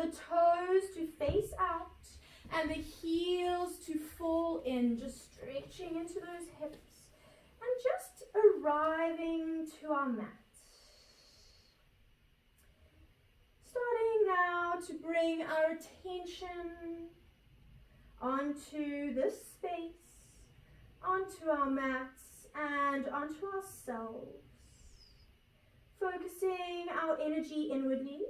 the toes to face out and the heels to fall in, just stretching into those hips and just arriving to our mat. Starting now to bring our attention onto this space, onto our mats and onto ourselves. Focusing our energy inwardly.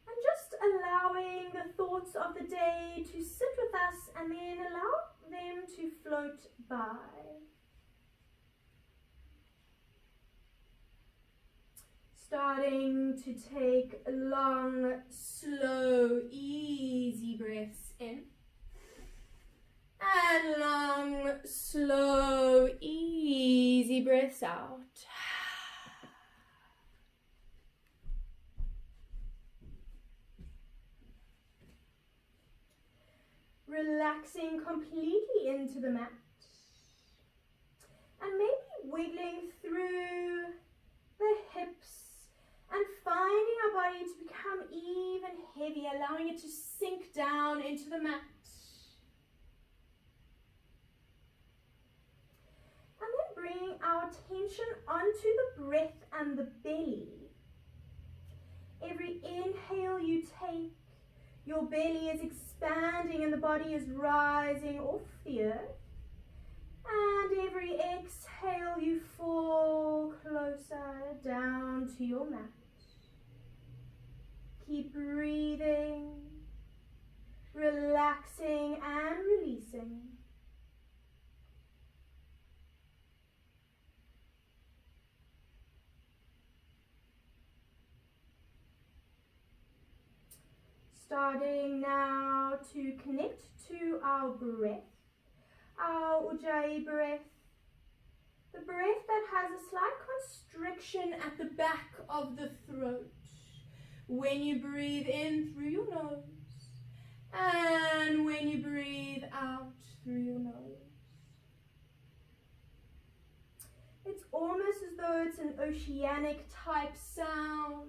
And just allowing the thoughts of the day to sit with us and then allow them to float by. Starting to take long, slow, easy breaths in. And long, slow, easy breaths out. Relaxing completely into the mat. And maybe wiggling through the hips and finding our body to become even heavier, allowing it to sink down into the mat. And then bringing our attention onto the breath and the belly. Every inhale you take, your belly is expanding and the body is rising off the earth. And every exhale you fall closer down to your mat. Keep breathing, relaxing and releasing. Starting now to connect to our breath, our Ujjayi breath, the breath that has a slight constriction at the back of the throat. When you breathe in through your nose and when you breathe out through your nose. It's almost as though it's an oceanic type sound.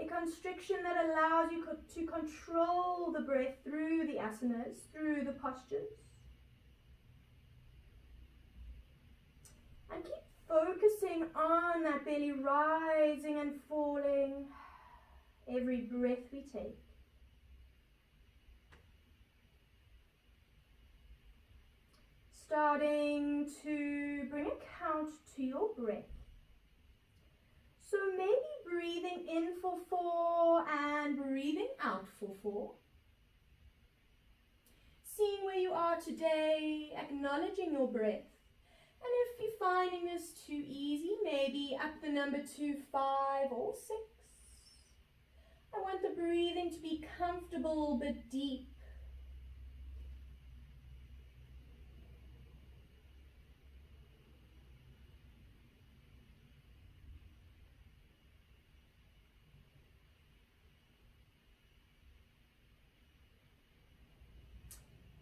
A constriction that allows you to control the breath through the asanas, through the postures. And keep focusing on that belly rising and falling every breath we take. Starting to bring a count to your breath. So maybe breathing in for 4 and breathing out for 4. Seeing where you are today, acknowledging your breath. And if you're finding this too easy, maybe up the number to 5 or 6. I want the breathing to be comfortable but deep.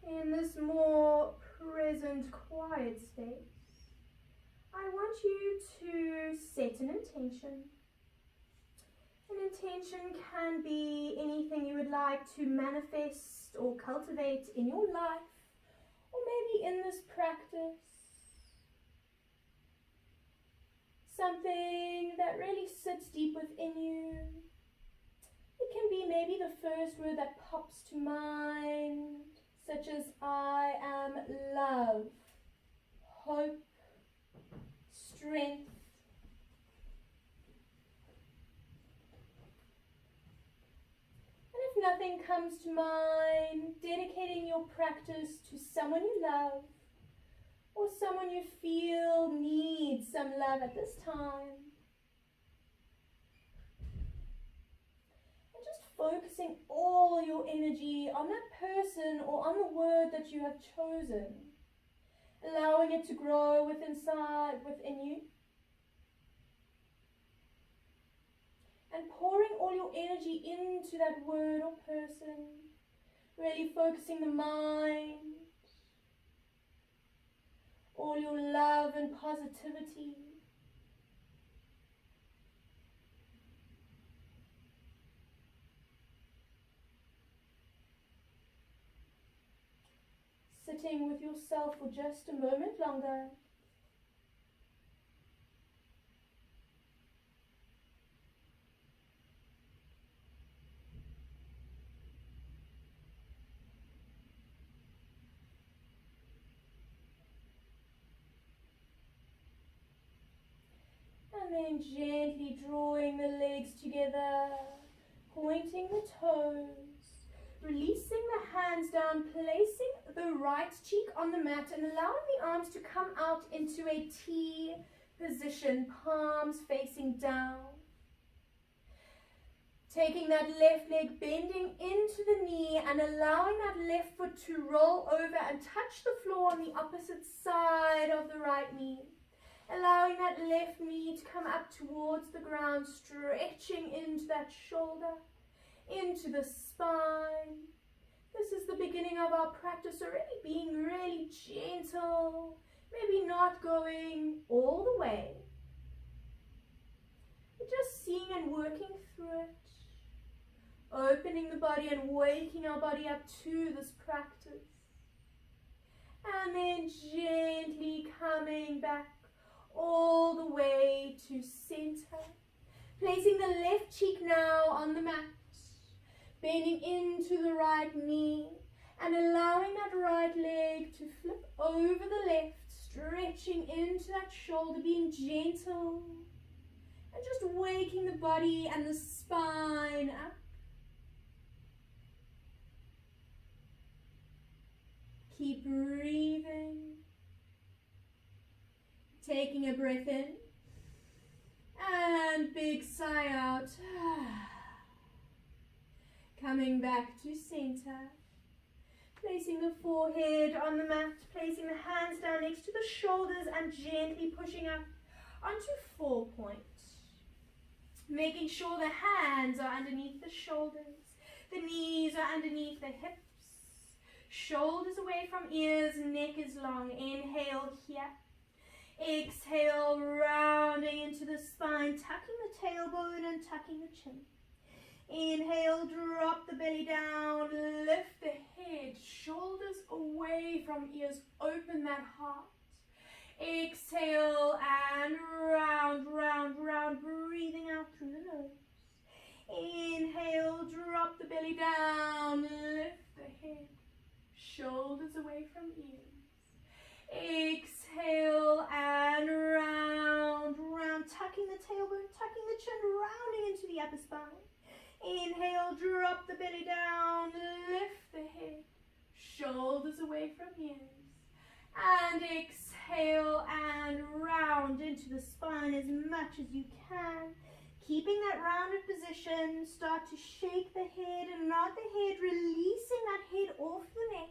In this more present, quiet space, I want you to set an intention. An intention can be anything you would like to manifest or cultivate in your life, or maybe in this practice. Something that really sits deep within you. It can be maybe the first word that pops to mind, such as I am love, hope, strength. And if nothing comes to mind, dedicating your practice to someone you love or someone you feel needs some love at this time. Focusing all your energy on that person or on the word that you have chosen. Allowing it to grow within you. And pouring all your energy into that word or person. Really focusing the mind. All your love and positivity. Sitting with yourself for just a moment longer. And then gently drawing the legs together, pointing the toes, releasing the hands down, placing the right cheek on the mat and allowing the arms to come out into a T position, palms facing down. Taking that left leg, bending into the knee and allowing that left foot to roll over and touch the floor on the opposite side of the right knee. Allowing that left knee to come up towards the ground, stretching into that shoulder, into the spine. This is the beginning of our practice already, being really gentle, maybe not going all the way. But just seeing and working through it. Opening the body and waking our body up to this practice. And then gently coming back all the way to center. Placing the left cheek now on the mat. Bending into the right knee. And allowing that right leg to flip over the left. Stretching into that shoulder, being gentle. And just waking the body and the spine up. Keep breathing. Taking a breath in. And big sigh out. Coming back to center. Placing the forehead on the mat. Placing the hands down next to the shoulders and gently pushing up onto 4 points. Making sure the hands are underneath the shoulders. The knees are underneath the hips. Shoulders away from ears, neck is long. Inhale here. Exhale, rounding into the spine, tucking the tailbone and tucking the chin. Inhale, drop the belly down, lift the head, shoulders away from ears, open that heart. Exhale and round, round, round, breathing out through the nose. Inhale, drop the belly down, lift the head. Shoulders away from ears. Exhale and round, round, tucking the tailbone, tucking the chin, rounding into the upper spine. Inhale, drop the belly down, lift the head. Shoulders away from ears. And exhale and round into the spine as much as you can. Keeping that rounded position, start to shake the head and nod the head, releasing that head off the neck.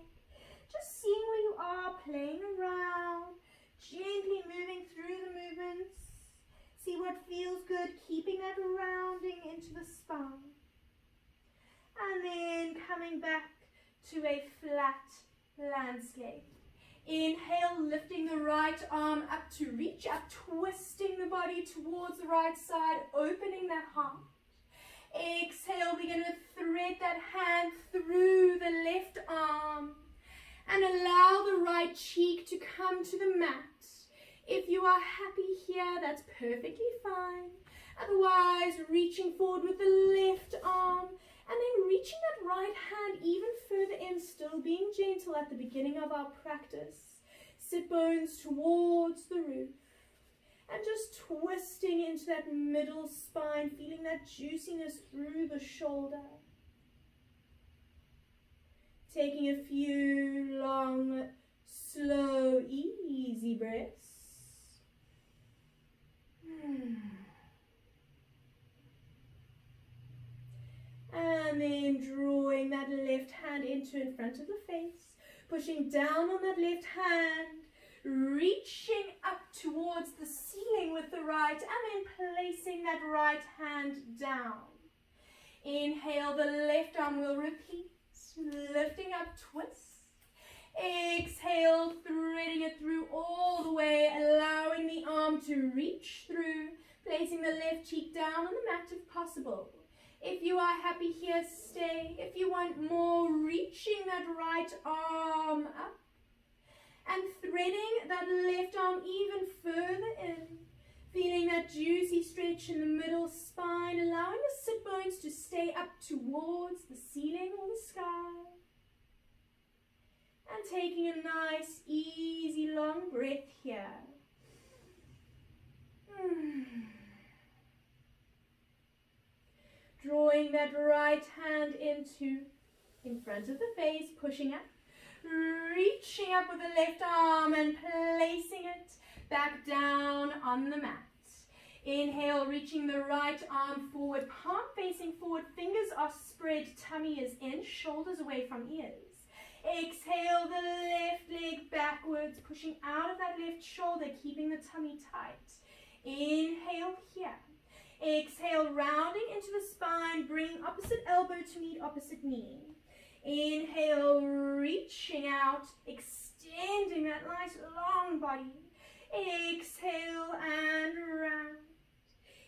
Just seeing where you are, playing around, gently moving through the movements. See what feels good, keeping that rounding into the spine. And then coming back to a flat landscape. Inhale, lifting the right arm up to reach up, twisting the body towards the right side, opening that heart. Exhale, we're going to thread that hand through the left arm and allow the right cheek to come to the mat. If you are happy here, that's perfectly fine. Otherwise, reaching forward with the left arm and then reaching that right hand even further in, still being gentle at the beginning of our practice. Sit bones towards the roof. And just twisting into that middle spine, feeling that juiciness through the shoulder. Taking a few long, slow, easy breaths. And then drawing that left hand into in front of the face, pushing down on that left hand, reaching up towards the ceiling with the right, and then placing that right hand down. Inhale, the left arm will repeat, lifting up, twist. Exhale, threading it through all the way, allowing the arm to reach through, placing the left cheek down on the mat if possible. If you are happy here, stay. If you want more, reaching that right arm up. and threading that left arm even further in. Feeling that juicy stretch in the middle spine, allowing the sit bones to stay up towards the ceiling or the sky. And taking a nice, easy, long breath here. Drawing that right hand in front of the face, pushing up. Reaching up with the left arm and placing it back down on the mat. Inhale, reaching the right arm forward, palm facing forward, fingers are spread, tummy is in, shoulders away from ears. Exhale the left leg backwards, pushing out of that left shoulder, keeping the tummy tight. Inhale here. Exhale, rounding into the spine, bringing opposite elbow to meet opposite knee. Inhale, reaching out, extending that nice long body. Exhale and round.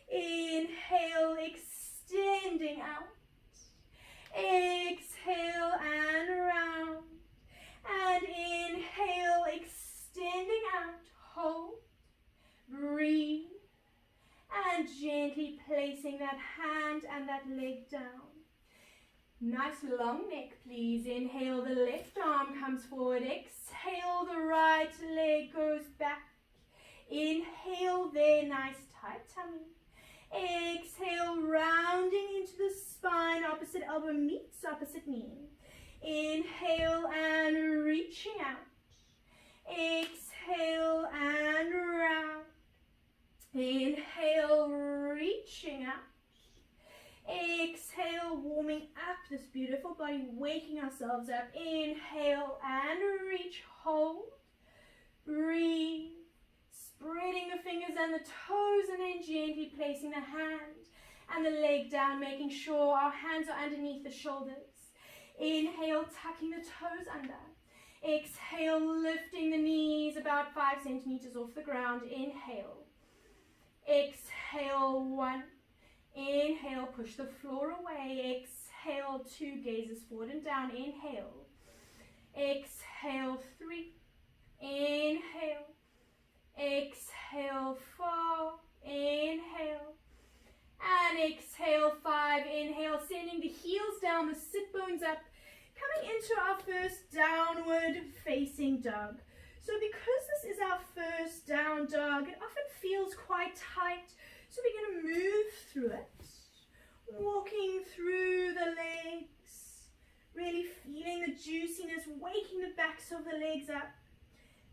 Inhale, extending out. Exhale and round. And inhale, extending out. Hold. Breathe. And gently placing that hand and that leg down. Nice long neck, please. Inhale, the left arm comes forward. Exhale, the right leg goes back. Inhale there, nice tight tummy. Exhale, rounding into the spine, opposite elbow meets opposite knee. Inhale and reaching out. Exhale and round. Inhale, reaching out. Exhale, warming up this beautiful body, waking ourselves up. Inhale and reach, hold, breathe, spreading the fingers and the toes, and then gently placing the hand and the leg down, making sure our hands are underneath the shoulders. Inhale, tucking the toes under. Exhale, lifting the knees about 5 centimeters off the ground. Inhale. Exhale, 1. Inhale, push the floor away. Exhale, 2, gazes forward and down. Inhale. Exhale, 3. Inhale. Exhale, 4. Inhale. And exhale, 5. Inhale, sending the heels down, the sit bones up. Coming into our first downward facing dog. So because this is our first down dog, it often feels quite tight. So we're going to move through it, walking through the legs, really feeling the juiciness, waking the backs of the legs up.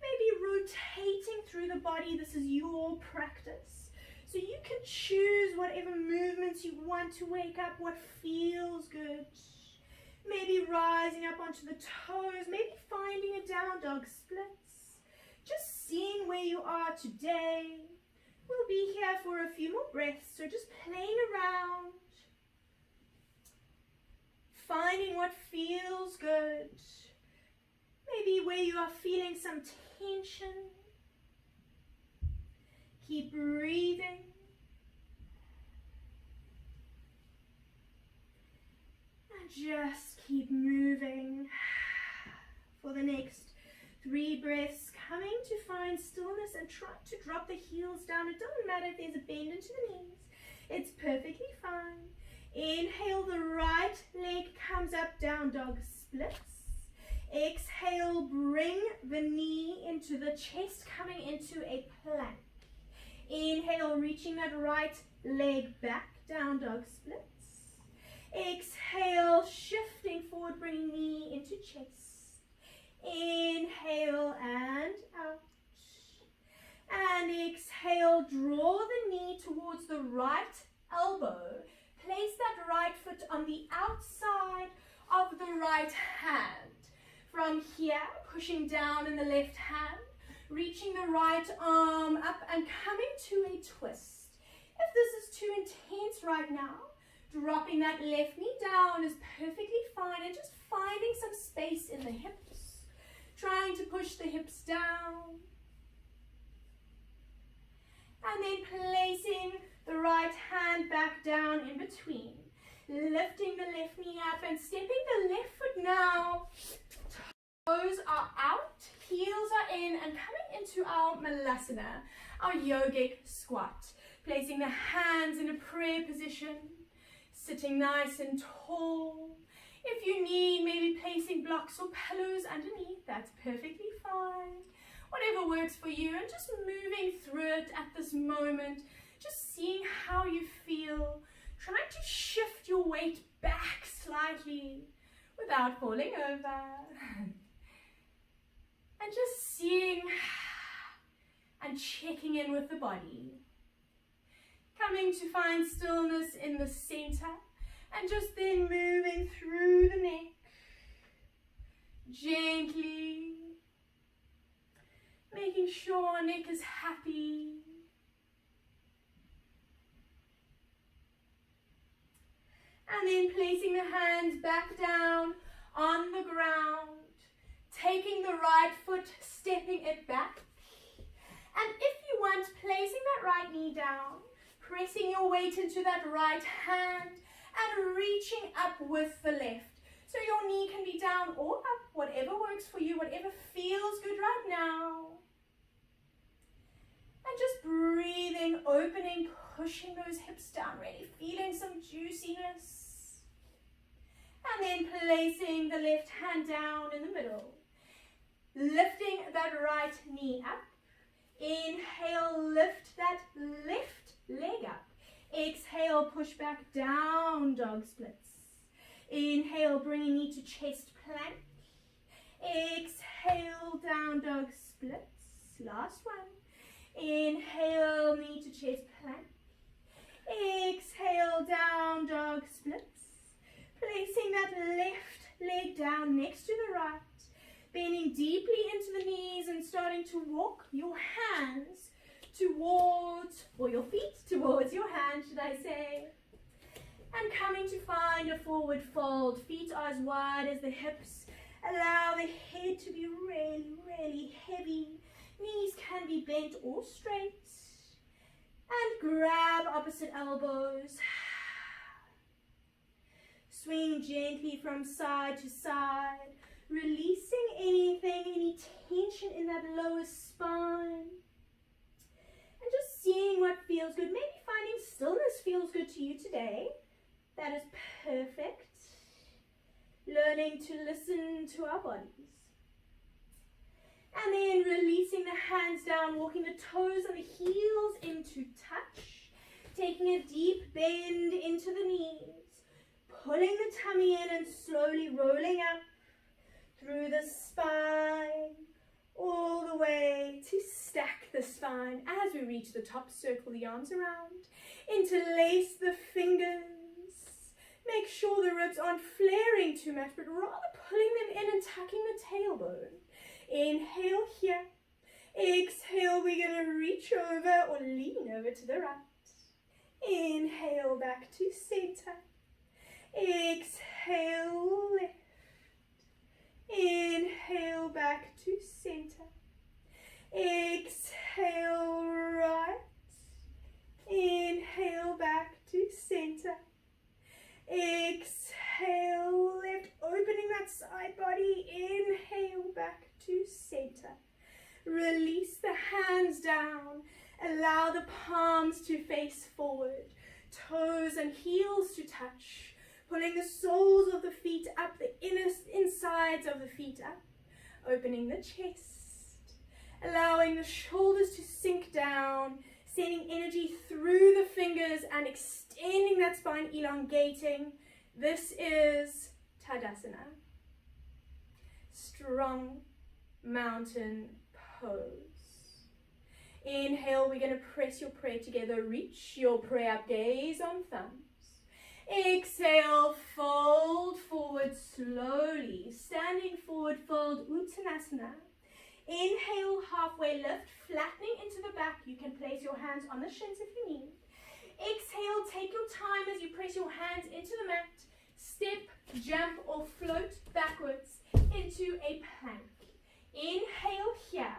Maybe rotating through the body. This is your practice. So you can choose whatever movements you want to wake up, what feels good. Maybe rising up onto the toes, maybe finding a down dog splits. Just seeing where you are today. We'll be here for a few more breaths, so just playing around. Finding what feels good. Maybe where you are feeling some tension. Keep breathing. And just keep moving for the next 3 breaths, coming to find stillness and try to drop the heels down. It doesn't matter if there's a bend into the knees. It's perfectly fine. Inhale, the right leg comes up, down dog splits. Exhale, bring the knee into the chest, coming into a plank. Inhale, reaching that right leg back, down dog splits. Exhale, shifting forward, bringing knee into chest. Inhale and out. And exhale, draw the knee towards the right elbow. Place that right foot on the outside of the right hand. From here, pushing down in the left hand, reaching the right arm up and coming to a twist. If this is too intense right now, dropping that left knee down is perfectly fine, and just finding some space in the hips. Trying to push the hips down. And then placing the right hand back down in between. Lifting the left knee up and stepping the left foot now Toes are out, heels are in, and coming into our malasana, our yogic squat. Placing the hands in a prayer position, sitting nice and tall. If you need, maybe placing blocks or pillows underneath, that's perfectly fine. Whatever works for you, and just moving through it at this moment, just seeing how you feel, trying to shift your weight back slightly without falling over. And just seeing and checking in with the body. Coming to find stillness in the center, and just then moving through the neck, gently, making sure our neck is happy. And then placing the hands back down on the ground, taking the right foot, stepping it back. And if you want, placing that right knee down, pressing your weight into that right hand and reaching up with the left. So your knee can be down or up, whatever works for you, whatever feels good right now. And just breathing, opening, pushing those hips down, really feeling some juiciness. And then placing the left hand down in the middle. Lifting that right knee up. Inhale, lift that left leg up. Exhale, push back down, dog splits. Inhale, bringing knee to chest plank. Exhale, down, dog splits. Last one. Inhale, knee to chest plank. Exhale, down, dog splits. Placing that left leg down next to the right. Bending deeply into the knees and starting to walk your hands towards, or your feet towards your hands, should I say. And coming to find a forward fold. Feet are as wide as the hips. Allow the head to be really, really heavy. Knees can be bent or straight. And grab opposite elbows. Swing gently from side to side. Releasing anything, any tension in that lower spine. And just seeing what feels good. Maybe finding stillness feels good to you today. That is perfect. Learning to listen to our bodies. And then releasing the hands down, walking the toes and the heels into touch. Taking a deep bend into the knees. Pulling the tummy in and slowly rolling up through the spine, all the way to stack the spine. As we reach the top, circle the arms around. Interlace the fingers. Make sure the ribs aren't flaring too much, but rather pulling them in and tucking the tailbone. Inhale here. Exhale, we're going to reach over or lean over to the right. Inhale, back to center. Exhale, lift. Inhale, back to center. Exhale, right. Inhale, back to center. Exhale, left. Opening that side body. Inhale, back to center. Release the hands down. Allow the palms to face forward. Toes and heels to touch. Pulling the soles of the feet up, the insides of the feet up. Opening the chest. Allowing the shoulders to sink down. Sending energy through the fingers and extending that spine, elongating. This is Tadasana. Strong mountain pose. Inhale, we're going to press your prayer together. Reach your prayer up, gaze on thumbs. Exhale, fold forward slowly. Standing forward, fold, Uttanasana. Inhale, halfway lift, flattening into the back. You can place your hands on the shins if you need. Exhale, take your time as you press your hands into the mat. Step, jump or float backwards into a plank. Inhale here.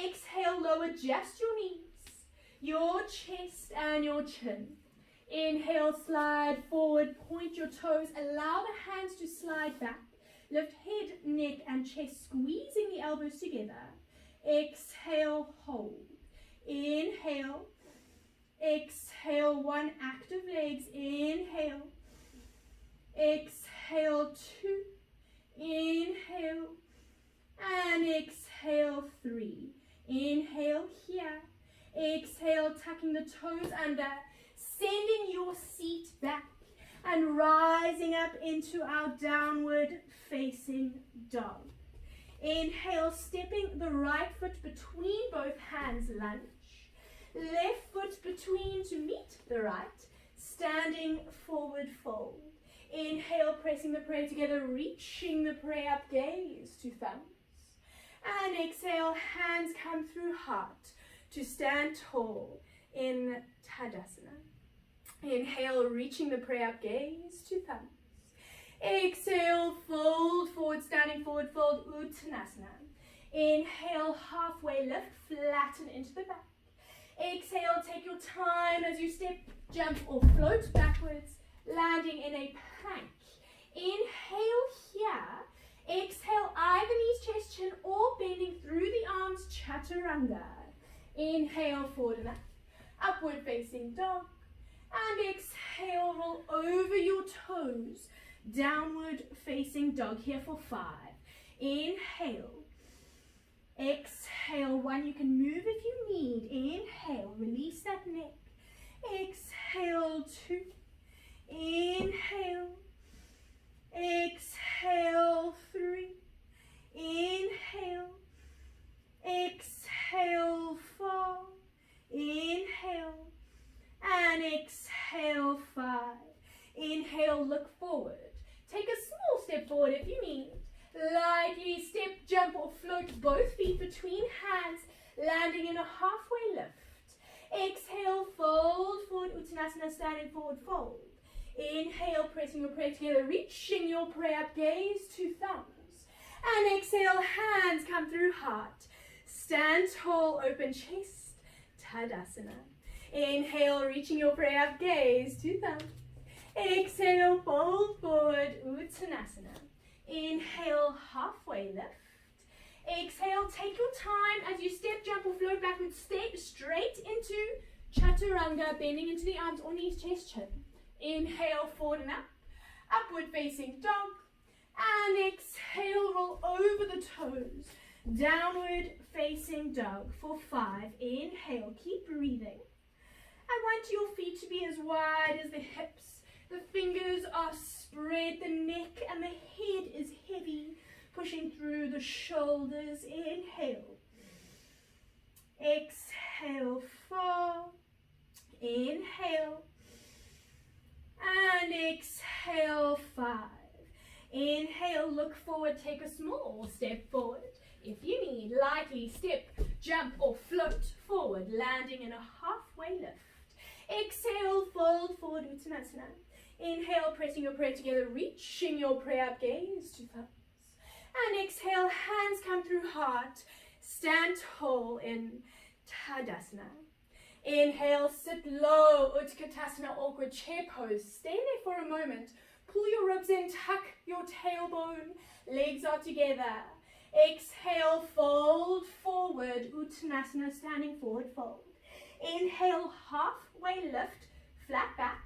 Exhale, lower just your knees, your chest and your chin. Inhale, slide forward, point your toes, allow the hands to slide back. Lift head, neck and chest, squeezing the elbows together. Exhale, hold. Inhale. Exhale, one, active legs. Inhale. Exhale, two. Inhale. And exhale, three. Inhale here. Exhale, tucking the toes under. Sending your seat back and rising up into our downward facing dog. Inhale, stepping the right foot between both hands, lunge. Left foot between to meet the right, standing forward fold. Inhale, pressing the prayer together, reaching the prayer up, gaze to thumbs. And exhale, hands come through heart to stand tall in Tadasana. Inhale, reaching the prayer up, gaze to thumbs. Exhale, fold forward, standing forward fold, Uttanasana. Inhale, halfway lift, flatten into the back. Exhale, take your time as you step, jump or float backwards, landing in a plank. Inhale here. Exhale, either knees, chest, chin, or bending through the arms, chaturanga. Inhale, forward and up. Upward facing dog. And exhale, roll over your toes. Downward facing dog here for 5. Inhale. Exhale, 1. You can move if you need. Inhale, release that neck. Exhale, 2. Inhale. Exhale, 3. Inhale. Exhale, 4. Inhale. And exhale, 5. Inhale, look forward. Take a small step forward if you need. Lightly step, jump or float both feet between hands, landing in a halfway lift. Exhale, fold forward, Uttanasana, standing forward fold. Inhale, pressing your prayer together, reaching your prayer up, gaze to thumbs. And exhale, hands come through heart. Stand tall, open chest, Tadasana. Inhale, reaching your prayer up, gaze to thumbs. Exhale, fold forward, Uttanasana. Inhale, halfway lift. Exhale, take your time as you step, jump or float backwards. Step straight into chaturanga, bending into the arms or knees, chest, chin. Inhale, forward and up. Upward facing dog. And exhale, roll over the toes. Downward facing dog for 5. Inhale, keep breathing. I want your feet to be as wide as the hips. The fingers are spread, the neck and the head is heavy, pushing through the shoulders. Inhale. Exhale, 4. Inhale. And exhale, 5. Inhale, look forward, take a small step forward. If you need, lightly step, jump or float forward, landing in a halfway lift. Exhale, fold forward, Uttanasana. Inhale, pressing your prayer together, reaching your prayer up, gaze to thumbs. And exhale, hands come through heart. Stand tall in Tadasana. Inhale, sit low, Utkatasana, awkward chair pose. Stay there for a moment. Pull your ribs in, tuck your tailbone. Legs are together. Exhale, fold forward, Uttanasana, standing forward fold. Inhale, halfway lift, flat back.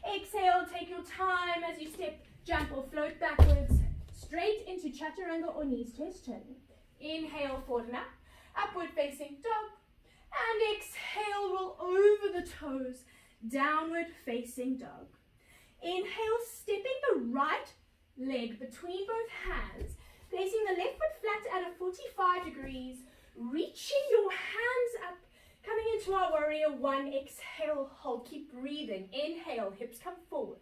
Exhale, take your time as you step, jump or float backwards, straight into chaturanga or knees, chest, chin. Inhale, forward and up, upward facing dog. And exhale, roll over the toes, downward facing dog. Inhale, stepping the right leg between both hands, placing the left foot flat at a 45 degrees, reaching your hands up, coming into our warrior 1. Exhale, hold, keep breathing. Inhale, hips come forward.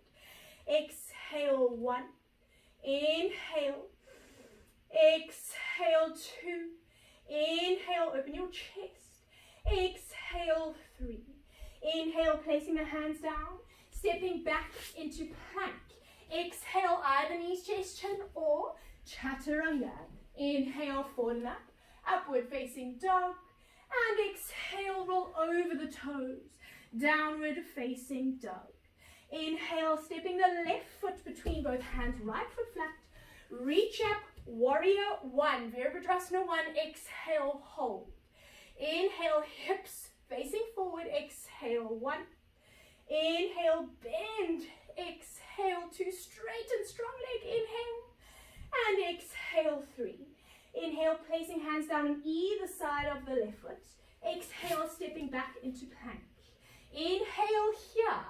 Exhale, 1. Inhale. Exhale, 2. Inhale, open your chest. Exhale, 3. Inhale, placing the hands down, stepping back into plank. Exhale, either knees, chest, chin, or chaturanga. Inhale, forward and up, upward facing dog. And exhale, roll over the toes, downward facing dog. Inhale, stepping the left foot between both hands, right foot flat, Reach up, warrior one, Virabhadrasana one, exhale, hold. Inhale, hips facing forward, exhale, one. Inhale, bend, exhale, two, straight and strong leg, inhale, and exhale, three. Inhale, placing hands down on either side of the left foot. Exhale, stepping back into plank. Inhale here.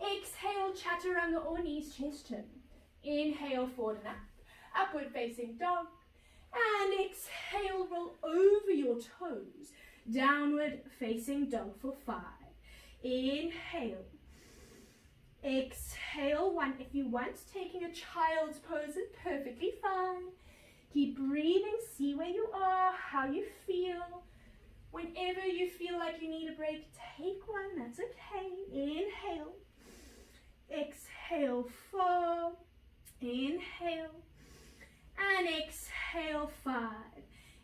Exhale, chaturanga or knees, chest turn. Inhale, forward and up. Upward facing dog. And exhale, roll over your toes. Downward facing dog for 5. Inhale. Exhale, 1. If you want, taking a child's pose is perfectly fine. Keep breathing, see where you are, how you feel. Whenever you feel like you need a break, take one, that's okay. Inhale. Exhale, 4. Inhale. And exhale, 5.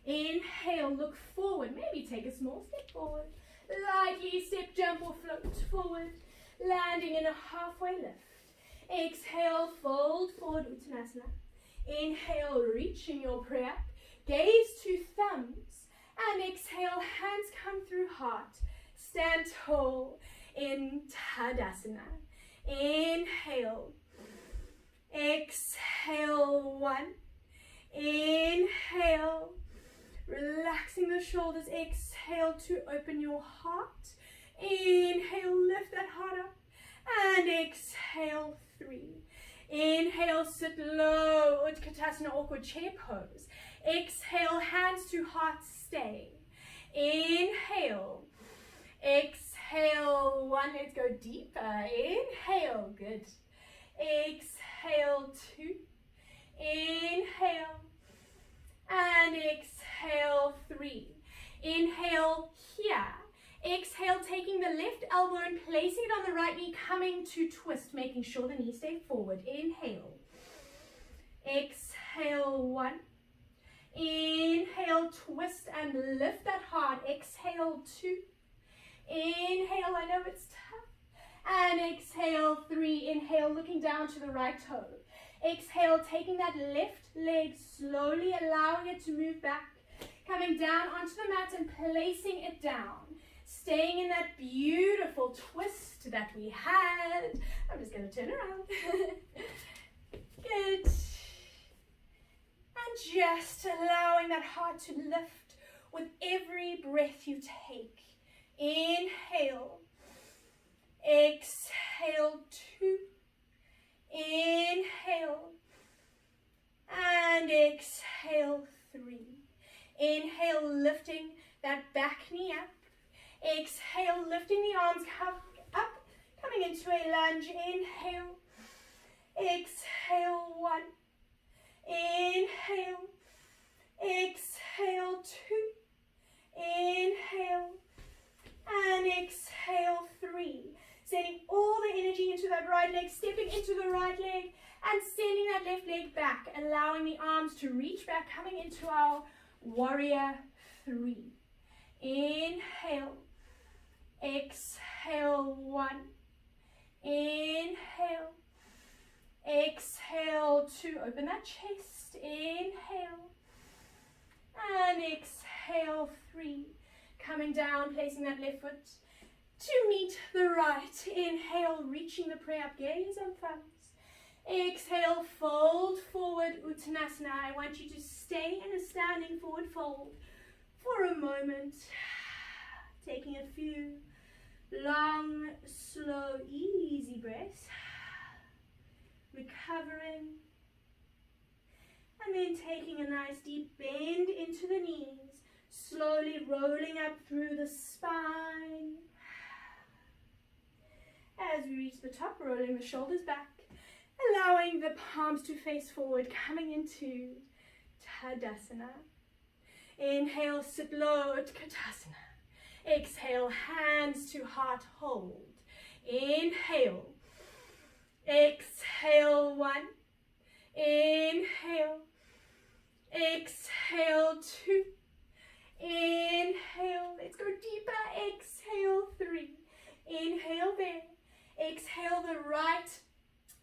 Inhale, look forward. Maybe take a small step forward. Lightly step, jump or float forward. Landing in a halfway lift. Exhale, fold forward, Uttanasana. Inhale, reaching your prayer. Gaze to thumbs. And exhale, hands come through heart. Stand tall in Tadasana. Inhale. Exhale, 1. Inhale. Relaxing the shoulders. Exhale to open your heart. Inhale, lift that heart up. And exhale, 3. Inhale, sit low, Utkatasana, awkward chair pose. Exhale, hands to heart, stay. Inhale. Exhale, 1, let's go deeper. Inhale, good. Exhale, 2. Inhale. And exhale, 3. Inhale here. Exhale, taking the left elbow and placing it on the right knee, coming to twist, making sure the knees stay forward. Inhale. Exhale, 1. Inhale, twist and lift that heart. Exhale, 2. Inhale, I know it's tough. And exhale, 3. Inhale, looking down to the right toe. Exhale, taking that left leg slowly, allowing it to move back. Coming down onto the mat and placing it down. Staying in that beautiful twist that we had. I'm just going to turn around. Good. And just allowing that heart to lift with every breath you take. Inhale. Exhale, 2. Inhale. And exhale, 3. Inhale, lifting that back knee up. Exhale, lifting the arms up, coming into a lunge. Inhale. Exhale, 1. Inhale. Exhale, 2. Inhale. And exhale, 3. Sending all the energy into that right leg, stepping into the right leg, and sending that left leg back, allowing the arms to reach back, coming into our warrior 3. Inhale. Exhale, 1. Inhale. Exhale, 2. Open that chest. Inhale. And exhale, 3. Coming down, placing that left foot to meet the right. Inhale, reaching the prayer up, gaze on thumbs. Exhale, fold forward, Uttanasana. I want you to stay in a standing forward fold for a moment. Taking a few long, slow, easy breaths. Recovering. And then taking a nice deep bend into the knees. Slowly rolling up through the spine. As we reach the top, rolling the shoulders back. Allowing the palms to face forward, coming into Tadasana. Inhale, sit low, Utkatasana. Exhale, hands to heart, hold. Inhale. Exhale, 1. Inhale. Exhale, 2. Inhale. Let's go deeper. Exhale, 3. Inhale there. Exhale the right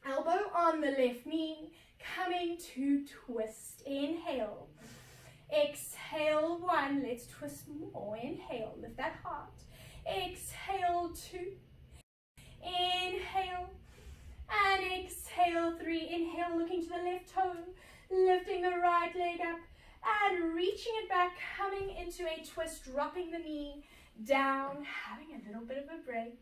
Elbow on the left knee, coming to twist. Inhale. Exhale, 1. Let's twist more. Inhale, lift that heart. Exhale, 2. Inhale. And exhale, 3. Inhale, looking to the left toe. Lifting the right leg up. And reaching it back, coming into a twist, dropping the knee down, having a little bit of a break.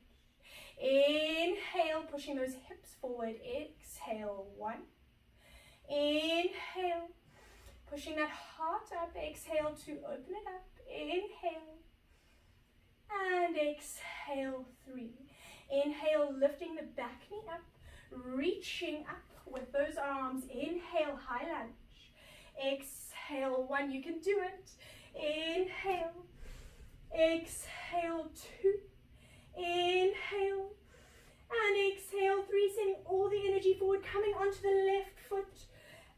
Inhale, pushing those hips forward. Exhale, 1. Inhale, pushing that heart up. Exhale to open it up. Inhale. And exhale, 3. Inhale, lifting the back knee up, reaching up with those arms. Inhale, high lunge. Exhale, 1. You can do it. Inhale. Exhale, 2. Inhale. And exhale, 3. Sending all the energy forward, coming onto the left foot.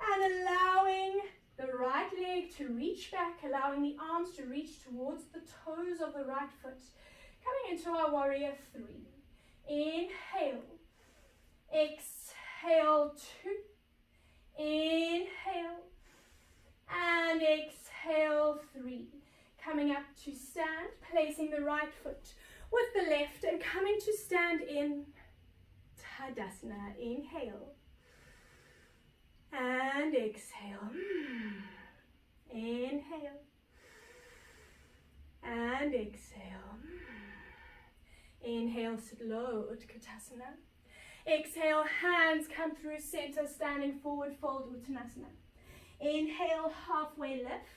And allowing the right leg to reach back, allowing the arms to reach towards the toes of the right foot. Coming into our warrior 3. Inhale. Exhale, 2. Inhale. And exhale, 3. Coming up to stand, placing the right foot with the left and coming to stand in Tadasana. Inhale. And exhale. Inhale. And exhale. Inhale, slow Utkatasana. Exhale, hands come through center, standing forward, fold Uttanasana. Inhale, halfway lift.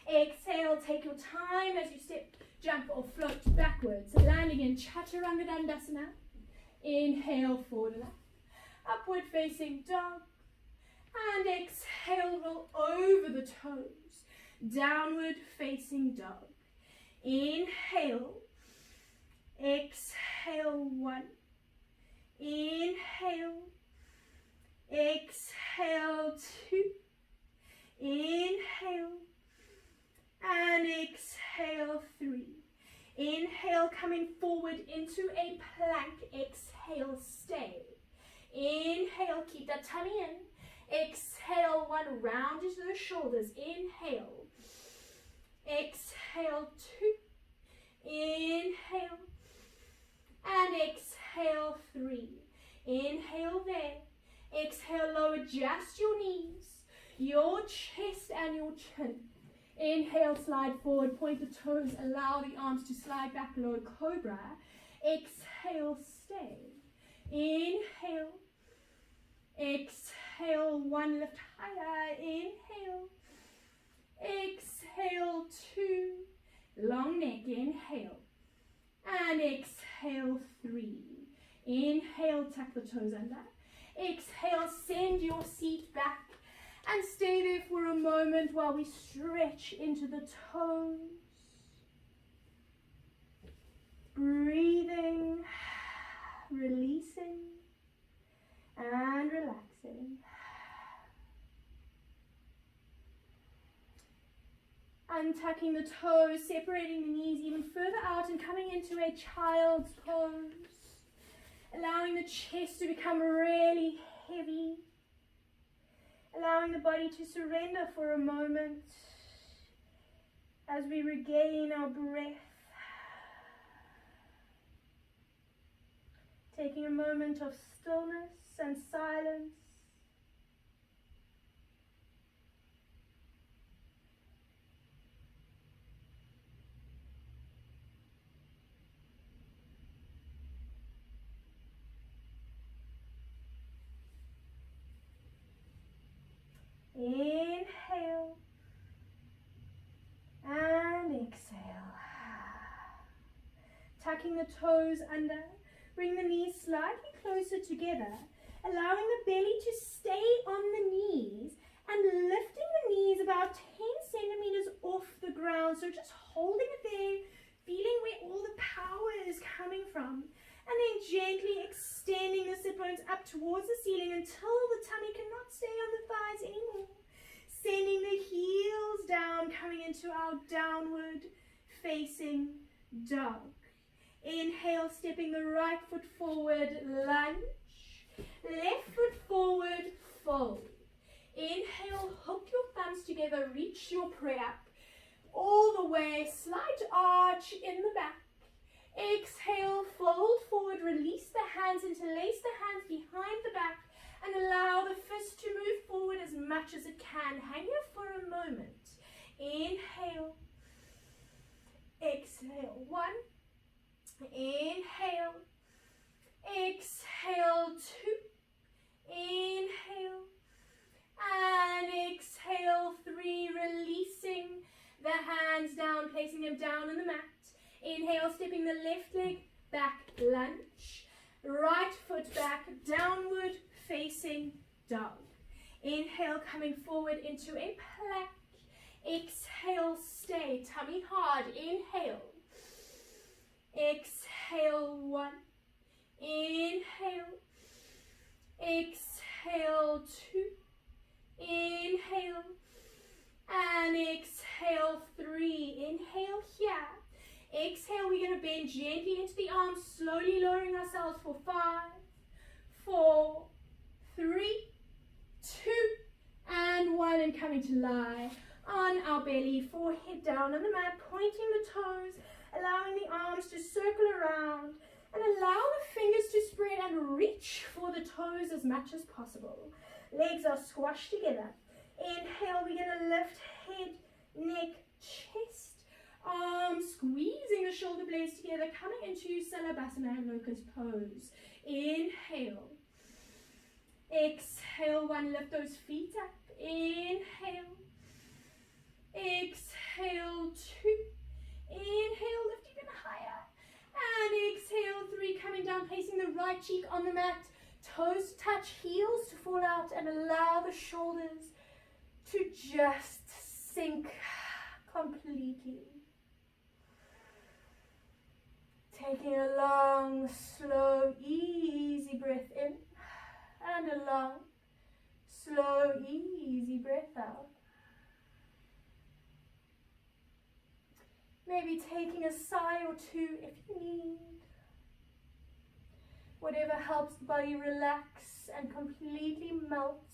Exhale, take your time as you step, jump or float backwards, landing in Chaturanga Dandasana. Inhale, forward and up. Upward facing dog. And exhale, roll over the toes. Downward facing dog. Inhale. Exhale, 1. Inhale. Exhale, 2. Inhale. And exhale, 3. Inhale, coming forward into a plank. Exhale, stay. Inhale, keep that tummy in. Exhale, 1, round into the shoulders. Inhale. Exhale, 2. Inhale. And exhale, 3. Inhale there. Exhale, lower just your knees, your chest and your chin. Inhale, slide forward, point the toes, allow the arms to slide back, low cobra. Exhale, stay. Inhale. Exhale, 1, lift higher. Inhale. Exhale, 2. Long neck, inhale. And exhale, 3. Inhale, tuck the toes under. Exhale, send your seat back. And stay there for a moment while we stretch into the toes. Breathing, releasing, and relaxing. Untucking the toes, separating the knees even further out and coming into a child's pose. Allowing the chest to become really heavy. Allowing the body to surrender for a moment as we regain our breath. Taking a moment of stillness and silence. Inhale and exhale. Tucking the toes under, bring the knees slightly closer together, allowing the belly to stay on the knees and lifting the knees about 10 centimeters off the ground. So just holding it there, feeling where all the power is coming from. And then gently extending the sit bones up towards the ceiling until the tummy cannot stay on the thighs anymore. Sending the heels down, coming into our downward facing dog. Inhale, stepping the right foot forward, lunge. Left foot forward, fold. Inhale, hook your thumbs together, reach your prayer up. All the way, slight arch in the back. Exhale, fold forward, release the hands, interlace the hands behind the back, and allow the fist to move forward as much as it can. Hang here for a moment. Inhale. Exhale. 1. Inhale. Exhale. 2. Inhale. And exhale. 3. Releasing the hands down, placing them down on the mat. Inhale, stepping the left leg back, lunge. Right foot back, downward facing dog. Inhale, coming forward into a plank. Exhale, stay, tummy hard. Inhale. Exhale, 1. Inhale. Exhale, 2. Inhale. And exhale, 3. Inhale here. Exhale, we're going to bend gently into the arms, slowly lowering ourselves for 5, 4, 3, 2, and 1. And coming to lie on our belly, forehead down on the mat, pointing the toes, allowing the arms to circle around, and allow the fingers to spread and reach for the toes as much as possible. Legs are squashed together. Inhale, we're going to lift head, neck, chest, arms, squeezing the shoulder blades together, coming into Salabhasana and locust pose. Inhale. Exhale, 1, lift those feet up. Inhale. Exhale, 2. Inhale, lift even higher. And exhale, 3, coming down, placing the right cheek on the mat. Toes touch, heels to fall out, and allow the shoulders to just sink completely. Taking a long, slow, easy breath in, and a long, slow, easy breath out. Maybe taking a sigh or two if you need. Whatever helps the body relax and completely melt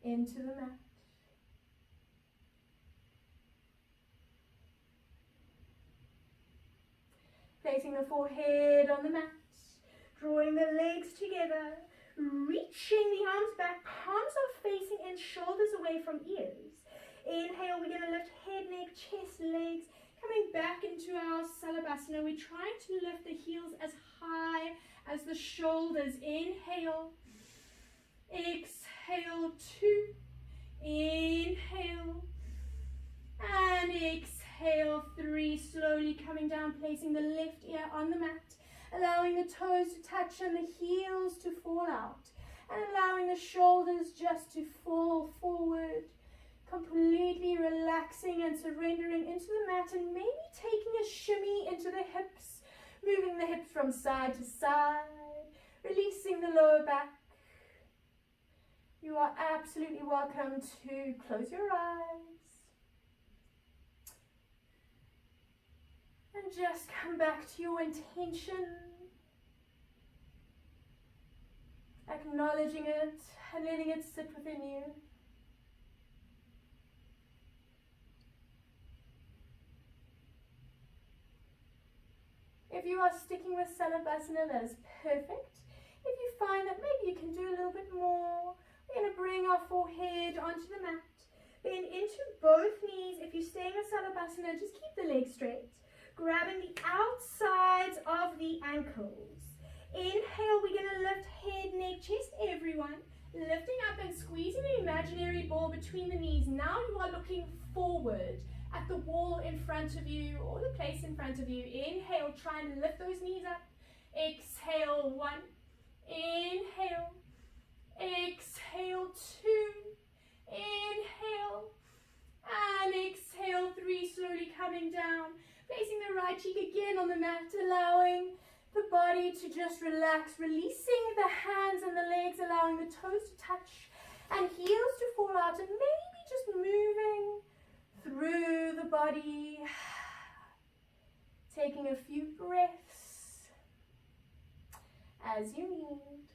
into the mat. Placing the forehead on the mat, drawing the legs together, reaching the arms back, palms are facing in, shoulders away from ears. Inhale, we're going to lift head, neck, chest, legs, coming back into our Salabhasana. We're trying to lift the heels as high as the shoulders. Inhale, exhale, 2, inhale, and exhale, 3, slowly coming down, placing the left ear on the mat, allowing the toes to touch and the heels to fall out, and allowing the shoulders just to fall forward, completely relaxing and surrendering into the mat, and maybe taking a shimmy into the hips, moving the hips from side to side, releasing the lower back. You are absolutely welcome to close your eyes and just come back to your intention, acknowledging it and letting it sit within you. If you are sticking with Salabhasana, that is perfect. If you find that maybe you can do a little bit more, we're going to bring our forehead onto the mat. Bend into both knees. If you're staying with Salabhasana, just keep the legs straight. Grabbing the outsides of the ankles. Inhale, we're going to lift head, neck, chest, everyone. Lifting up and squeezing an imaginary ball between the knees. Now you are looking forward at the wall in front of you or the place in front of you. Inhale, try and lift those knees up. Exhale, 1. Inhale. Exhale, 2. Inhale. And exhale, 3. Slowly coming down. Placing the right cheek again on the mat, allowing the body to just relax. Releasing the hands and the legs, allowing the toes to touch and heels to fall out. And maybe just moving through the body, taking a few breaths as you need.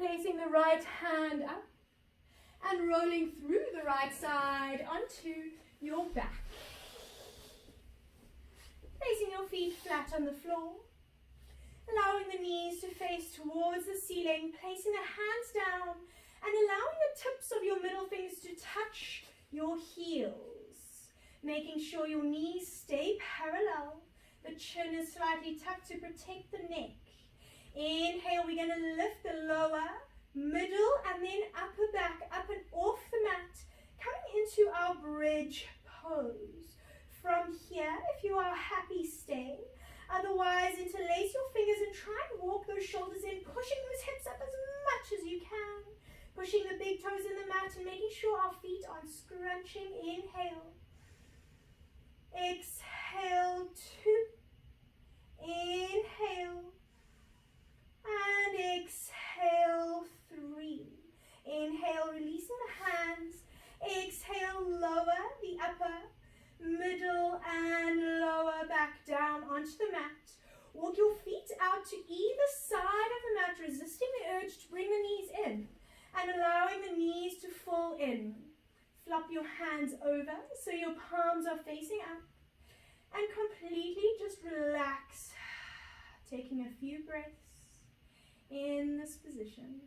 placing the right hand up and rolling through the right side onto your back. Placing your feet flat on the floor, allowing the knees to face towards the ceiling, placing the hands down and allowing the tips of your middle fingers to touch your heels, making sure your knees stay parallel. The chin is slightly tucked to protect the neck. Inhale, we're going to lift the lower, middle and then upper back up and off the mat, coming into our bridge pose. From here, if you are happy, stay. Otherwise, interlace your fingers and try and walk those shoulders in, pushing those hips up as much as you can. Pushing the big toes in the mat and making sure our feet aren't scrunching. Inhale. Exhale, 2. Inhale. And exhale, 3. Inhale, releasing the hands. Exhale, lower the upper, middle and lower back down onto the mat. Walk your feet out to either side of the mat, resisting the urge to bring the knees in and allowing the knees to fall in. Flop your hands over so your palms are facing up and completely just relax, taking a few breaths in this position.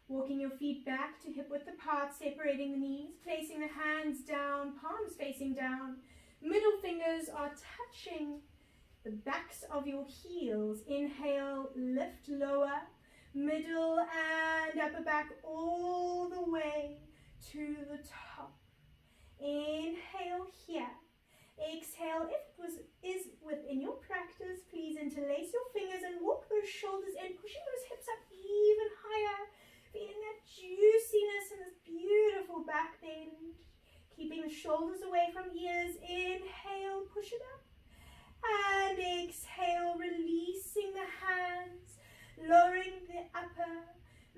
Walking your feet back to hip width apart, separating the knees, placing the hands down, palms facing down. Middle fingers are touching the backs of your heels. Inhale, lift lower, middle and upper back all the way to the top. Inhale here. Exhale, if it is within your practice, please interlace your fingers and walk those shoulders in, pushing those hips up even higher. Feeling that juiciness and this beautiful back bend. Keeping the shoulders away from ears. Inhale, push it up. And exhale, releasing the hands. Lowering the upper,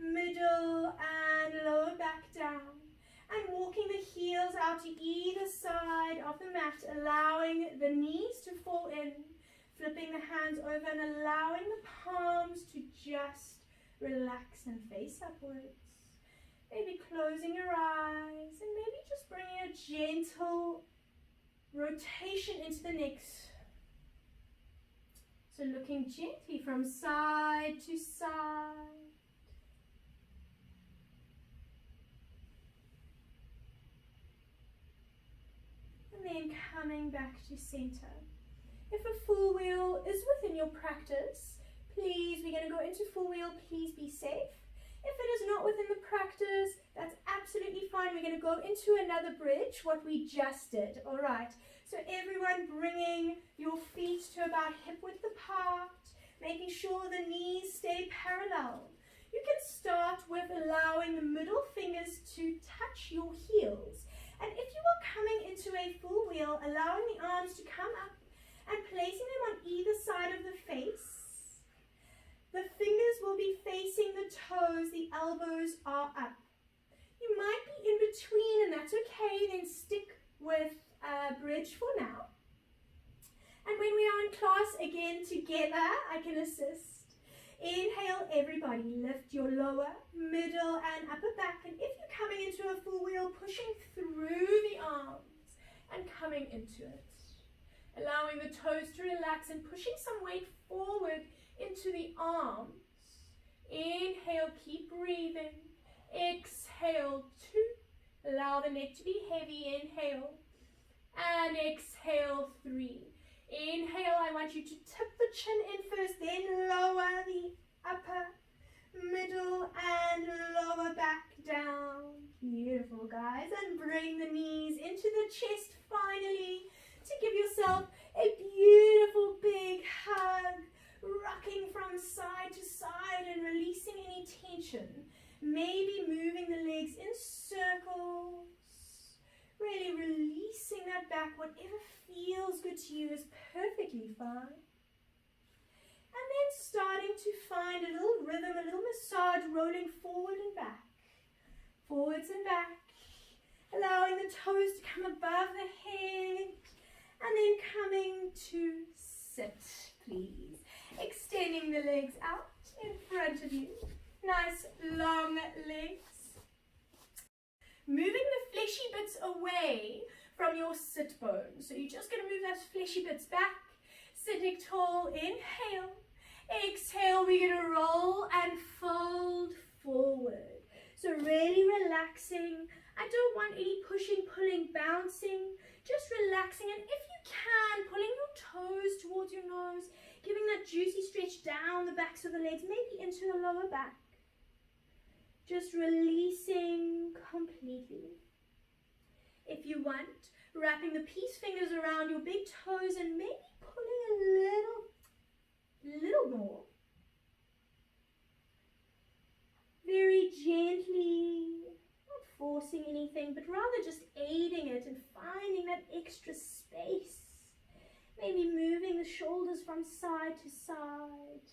middle and lower back down. And walking the heels out to either side of the mat. Allowing the knees to fall in. Flipping the hands over and allowing the palms to just relax and face upwards. Maybe closing your eyes and maybe just bringing a gentle rotation into the neck. So looking gently from side to side. And then coming back to center. If a full wheel is within your practice, please, we're going to go into full wheel. Please be safe. If it is not within the practice, that's absolutely fine. We're going to go into another bridge, what we just did. All right. So everyone bringing your feet to about hip width apart, making sure the knees stay parallel. You can start with allowing the middle fingers to touch your heels. And if you are coming into a full wheel, allowing the arms to come up and placing them on either side of the face. The fingers will be facing the toes, the elbows are up. You might be in between and that's okay, then stick with bridge for now. And when we are in class again together, I can assist. Inhale, everybody, lift your lower, middle and upper back. And if you're coming into a full wheel, pushing through the arms and coming into it. Allowing the toes to relax and pushing some weight forward into the arms. Inhale, keep breathing. Exhale, 2. Allow the neck to be heavy. Inhale. And exhale, 3. Inhale, I want you to tip the chin in first, then lower the upper, middle and lower back down. Beautiful, guys. And bring the knees into the chest finally to give yourself a beautiful big hug. Rocking from side to side and releasing any tension. Maybe moving the legs in circles. Really releasing that back. Whatever feels good to you is perfectly fine. And then starting to find a little rhythm, a little massage, rolling forward and back. Forwards and back. allowing the toes to come above the head, and then coming to sit, please. Extending the legs out in front of you. Nice long legs. Moving the fleshy bits away from your sit bones. So you're just going to move those fleshy bits back. Sitting tall, inhale. Exhale, we're going to roll and fold forward. So really relaxing. I don't want any pushing, pulling, bouncing. Just relaxing, and if you can, pulling your toes towards your nose, giving that juicy stretch down the backs of the legs, maybe into the lower back. Just releasing completely. If you want, wrapping the peace fingers around your big toes and maybe pulling a little more. Very gently, not forcing anything, but rather just aiding it and finding that extra space. Maybe moving the shoulders from side to side.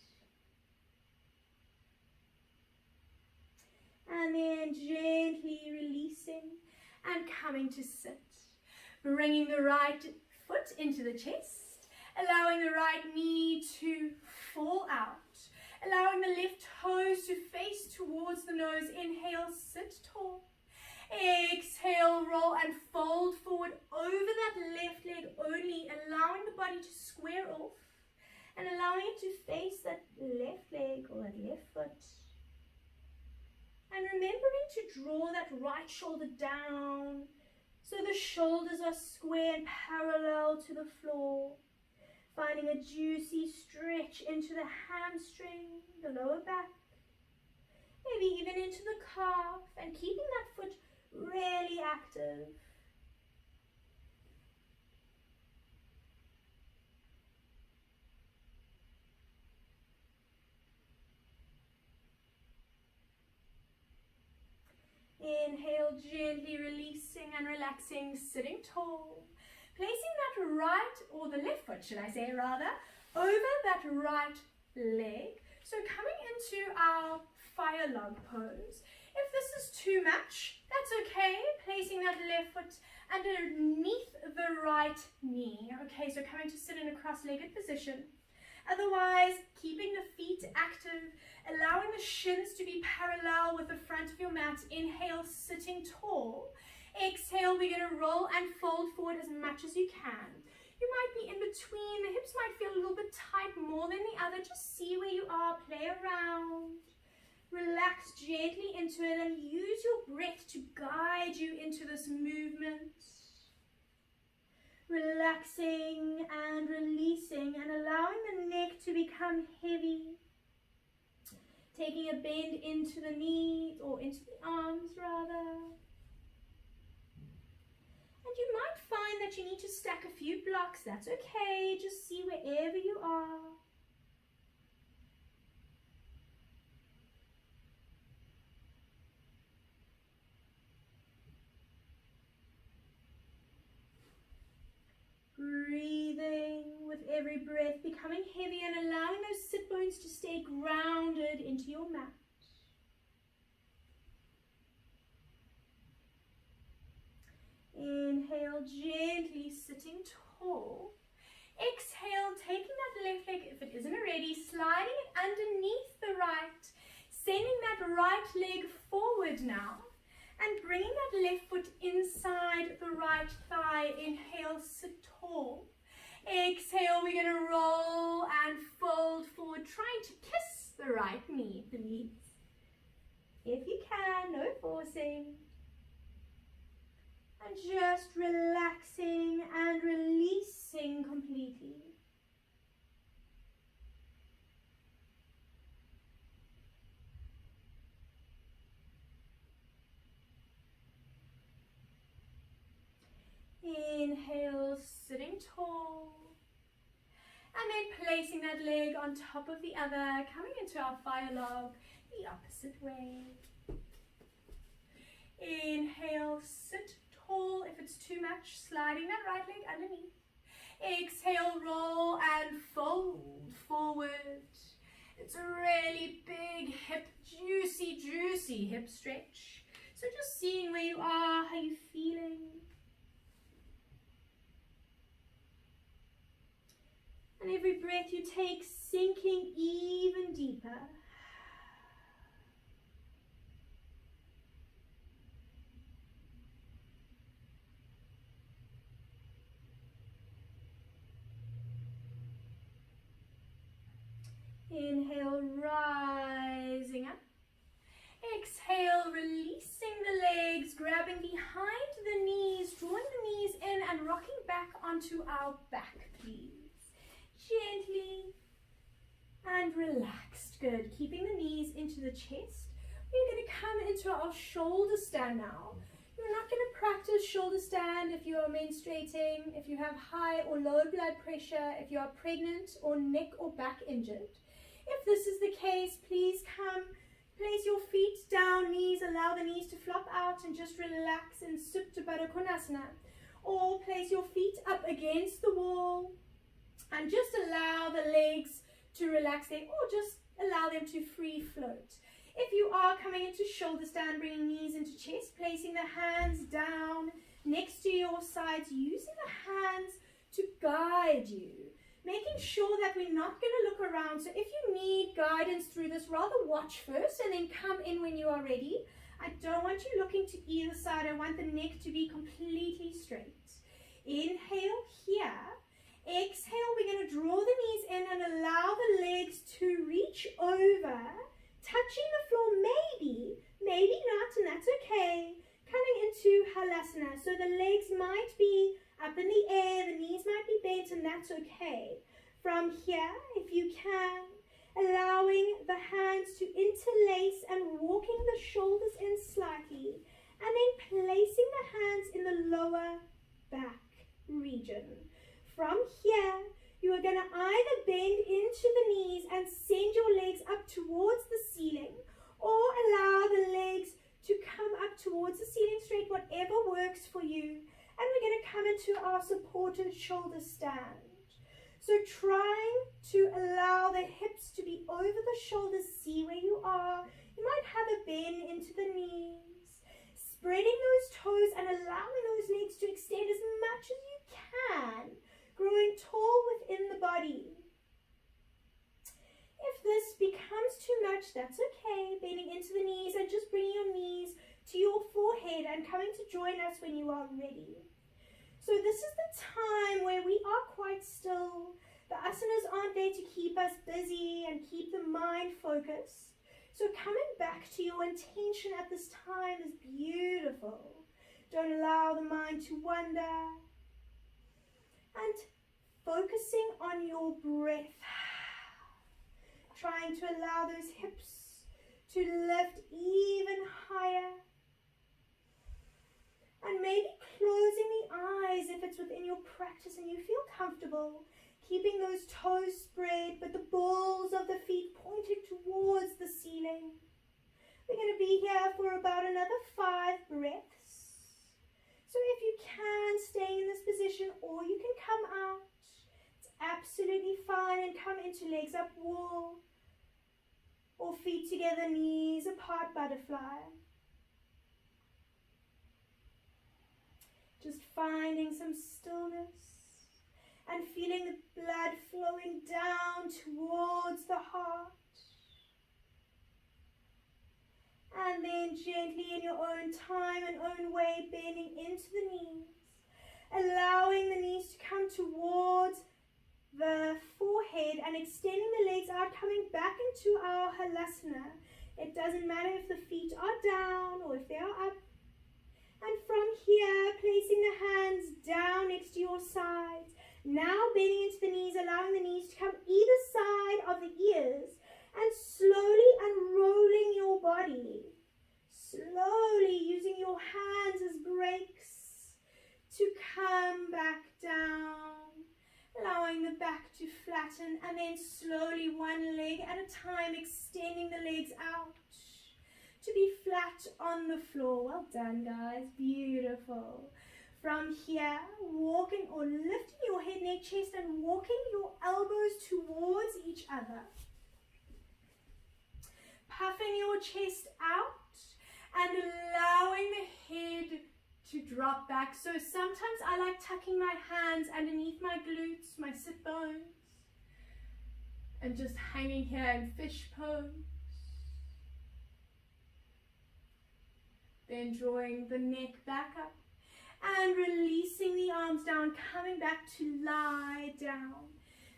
And then gently releasing and coming to sit. Bringing the right foot into the chest, allowing the right knee to fall out. Allowing the left toes to face towards the nose. Inhale, sit tall. Exhale, roll and fold forward over that left leg only, allowing the body to square off and allowing it to face that left leg or that left foot. And remembering to draw that right shoulder down so the shoulders are square and parallel to the floor. Finding a juicy stretch into the hamstring, the lower back, maybe even into the calf, and keeping that foot really active. Inhale, gently releasing and relaxing, sitting tall. Placing that right, or the left foot, should I say rather, over that right leg. So coming into our fire log pose. If this is too much, that's okay. Placing that left foot underneath the right knee. Okay, so coming to sit in a cross-legged position. Otherwise, keeping the feet active, allowing the shins to be parallel with the front of your mat. Inhale, sitting tall. Exhale, we're going to roll and fold forward as much as you can. You might be in between. The hips might feel a little bit tight more than the other. Just see where you are. Play around. Relax gently into it and use your breath to guide you into this movement. Relaxing and releasing and allowing the neck to become heavy. Taking a bend into the knees or into the arms rather. And you might find that you need to stack a few blocks. That's okay. Just see wherever you are. Breathing with every breath, becoming heavy and allowing those sit bones to stay grounded into your mat. Inhale, gently sitting tall. Exhale, taking that left leg, if it isn't already, sliding it underneath the right. Sending that right leg forward now. And bringing that left foot inside the right thigh. Inhale, sit tall. Exhale, we're going to roll and fold forward, trying to kiss the right knee, please. If you can, no forcing. And just relaxing and releasing completely. Inhale, sitting tall. And then placing that leg on top of the other, coming into our fire log the opposite way. Inhale, sit tall. If it's too much, sliding that right leg underneath. Exhale, roll and fold forward. It's a really big hip, juicy hip stretch. So just seeing where you are, how you feel breath you take sinking even deeper. Inhale, rising up. Exhale, releasing the legs, grabbing behind the knees, drawing the knees in and rocking back onto our back, please. Gently and relaxed. Good. Keeping the knees into the chest. We're going to come into our shoulder stand now. You're not going to practice shoulder stand if you are menstruating, if you have high or low blood pressure, if you are pregnant or neck or back injured. If this is the case, please come, place your feet down, knees, allow the knees to flop out and just relax in Supta Baddha Konasana. Or place your feet up against the wall and just allow the legs to relax there, or just allow them to free float. If you are coming into shoulder stand, bringing knees into chest, placing the hands down next to your sides, using the hands to guide you. Making sure that we're not going to look around. So if you need guidance through this, rather watch first and then come in when you are ready. I don't want you looking to either side. I want the neck to be completely straight. Inhale here. Exhale, we're going to draw the knees in and allow the legs to reach over, touching the floor maybe not, and that's okay. Coming into Halasana. So the legs might be up in the air, the knees might be bent, and that's okay. From here, if you can, allowing the hands to interlace and walking the shoulders in slightly, and then placing the hands in the lower back region. From here, you are going to either bend into the knees and send your legs up towards the ceiling, or allow the legs to come up towards the ceiling straight, whatever works for you. And we're going to come into our supported shoulder stand. So trying to allow the hips to be over the shoulders, see where you are. You might have a bend into the knees. Spreading those toes and allowing those legs to extend as much as you can. Growing tall within the body. If this becomes too much, that's okay. Bending into the knees and just bringing your knees to your forehead and coming to join us when you are ready. So this is the time where we are quite still. The asanas aren't there to keep us busy and keep the mind focused. So coming back to your intention at this time is beautiful. Don't allow the mind to wander. And focusing on your breath. Trying to allow those hips to lift even higher. And maybe closing the eyes if it's within your practice and you feel comfortable. Keeping those toes spread, but the balls of the feet pointed towards the ceiling. We're going to be here for about another 5 breaths. So if you can, stay in this position, or you can come out. It's absolutely fine, and come into legs up wall, or feet together, knees apart, butterfly. Just finding some stillness and feeling the blood flowing down towards the heart. And then gently in your own time and own way, bending into the knees, allowing the knees to come towards the forehead and extending the legs out, coming back into our Halasana. It doesn't matter if the feet are down or if they are up. And from here, placing the hands down next to your sides. Now bending into the knees, allowing the knees to come either side of the ears. And slowly unrolling your body. Slowly using your hands as brakes to come back down. Allowing the back to flatten, and then slowly one leg at a time, extending the legs out to be flat on the floor. Well done, guys. Beautiful. From here, walking or lifting your head, neck, chest, and walking your elbows towards each other. Puffing your chest out and allowing the head to drop back. So sometimes I like tucking my hands underneath my glutes, my sit bones. And just hanging here in fish pose. Then drawing the neck back up and releasing the arms down, coming back to lie down.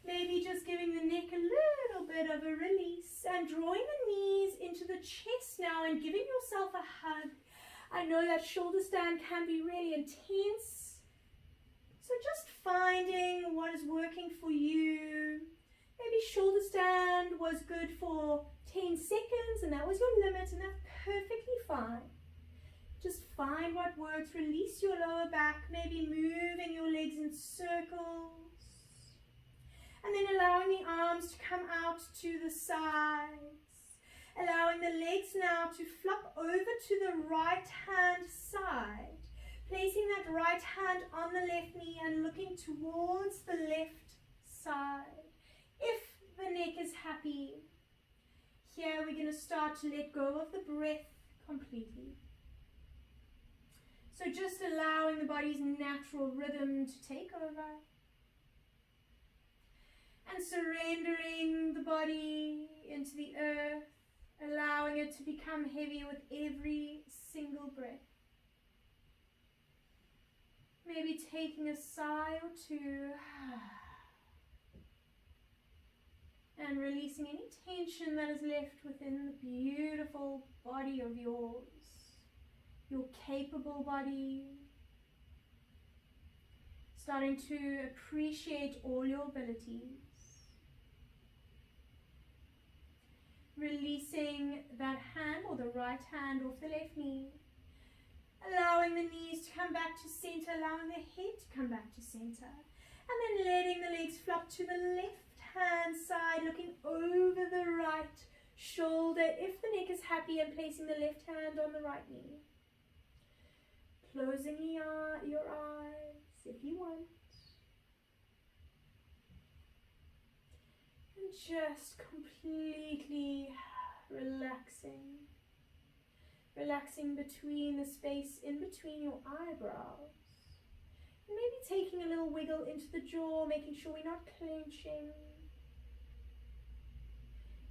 Maybe just giving the neck a little bit of a release and drawing the knees into the chest now and giving yourself a hug. I know that shoulder stand can be really intense, so just finding what is working for you. Maybe shoulder stand was good for 10 seconds and that was your limit, and that's perfectly fine. Just find what works. Release your lower back, maybe moving your legs in circles. And then allowing the arms to come out to the sides. Allowing the legs now to flop over to the right hand side. Placing that right hand on the left knee and looking towards the left side. If the neck is happy, here we're going to start to let go of the breath completely. So just allowing the body's natural rhythm to take over. And surrendering the body into the earth, allowing it to become heavier with every single breath. Maybe taking a sigh or two. And releasing any tension that is left within the beautiful body of yours. Your capable body. Starting to appreciate all your abilities. Releasing that hand or the right hand off the left knee. Allowing the knees to come back to center, allowing the head to come back to center. And then letting the legs flop to the left hand side, looking over the right shoulder if the neck is happy, and placing the left hand on the right knee. Closing your eyes if you want. And just completely relaxing. Relaxing between the space in between your eyebrows. And maybe taking a little wiggle into the jaw, making sure we're not clenching.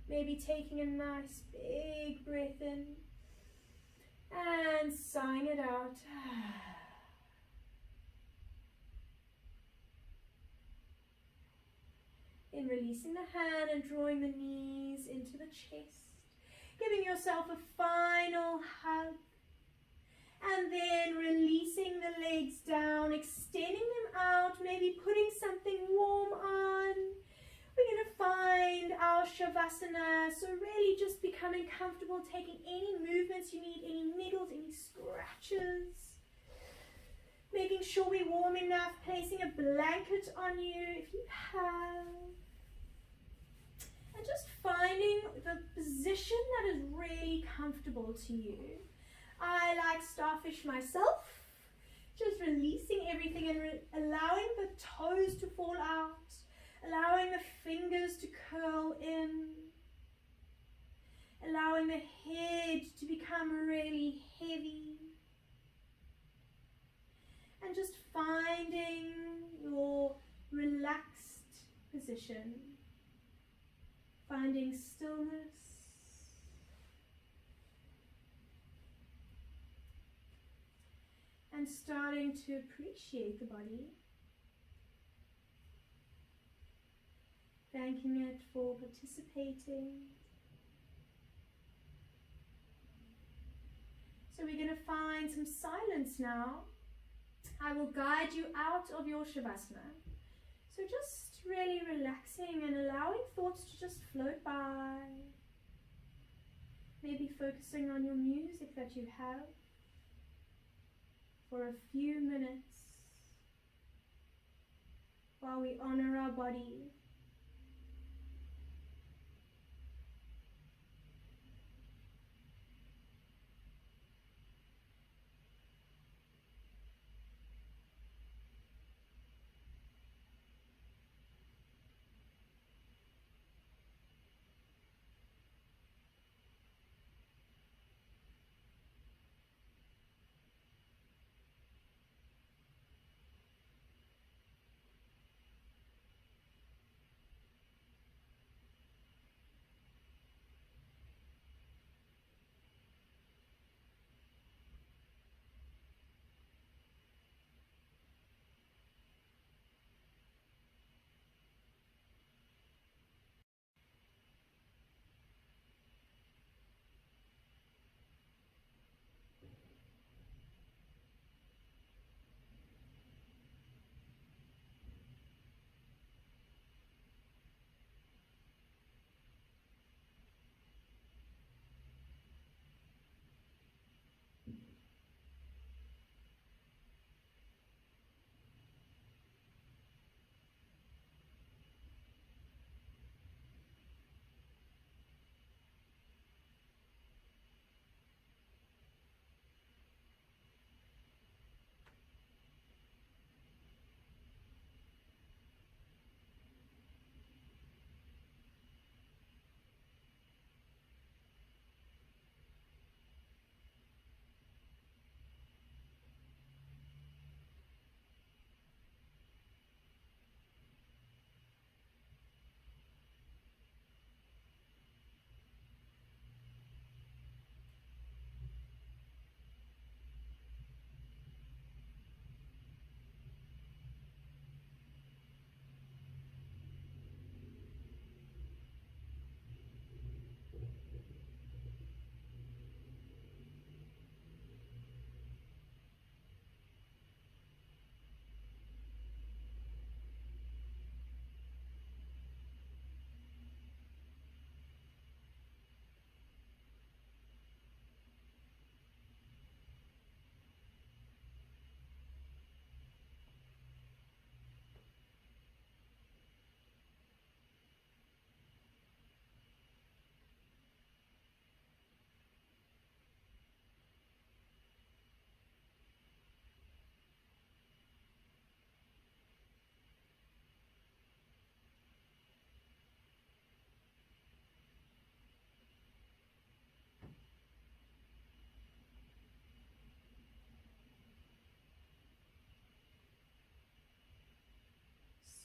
Maybe taking a nice big breath in and sighing it out. Then releasing the hand and drawing the knees into the chest. Giving yourself a final hug. And then releasing the legs down, extending them out, maybe putting something warm on. We're going to find our Shavasana, so really just becoming comfortable, taking any movements you need, any niggles, any scratches. Making sure we're warm enough, placing a blanket on you if you have. And just finding the position that is really comfortable to you. I like starfish myself, just releasing everything and allowing the toes to fall out. Allowing the fingers to curl in. Allowing the head to become really heavy. And just finding your relaxed position. Finding stillness. And starting to appreciate the body. Thanking it for participating. So we're going to find some silence now. I will guide you out of your Shavasana. So just really relaxing and allowing thoughts to just float by. Maybe focusing on your music that you have for a few minutes while we honor our body.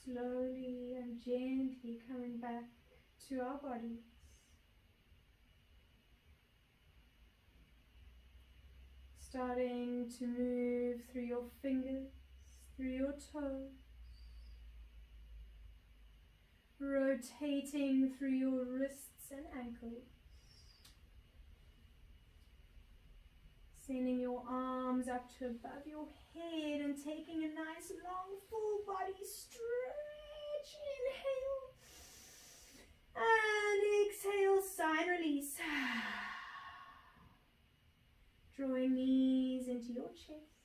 slowly and gently coming back to our bodies. Starting to move through your fingers, through your toes, rotating through your wrists and ankles, sending your arms up to above your head and taking a nice long full body stretch. Inhale and exhale, sigh and release. Drawing knees into your chest,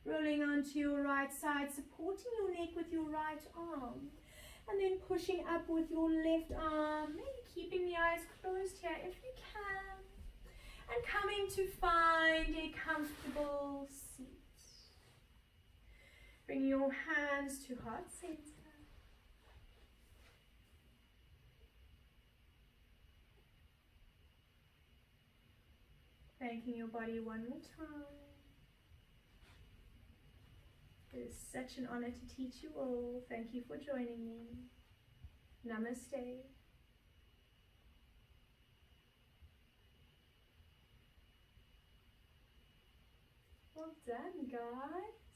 rolling onto your right side, supporting your neck with your right arm, and then pushing up with your left arm, maybe keeping the eyes closed here if you can, and coming to find a comfortable seat. Bring your hands to heart center. Thanking your body one more time. It is such an honor to teach you all. Thank you for joining me. Namaste. Well done, guys.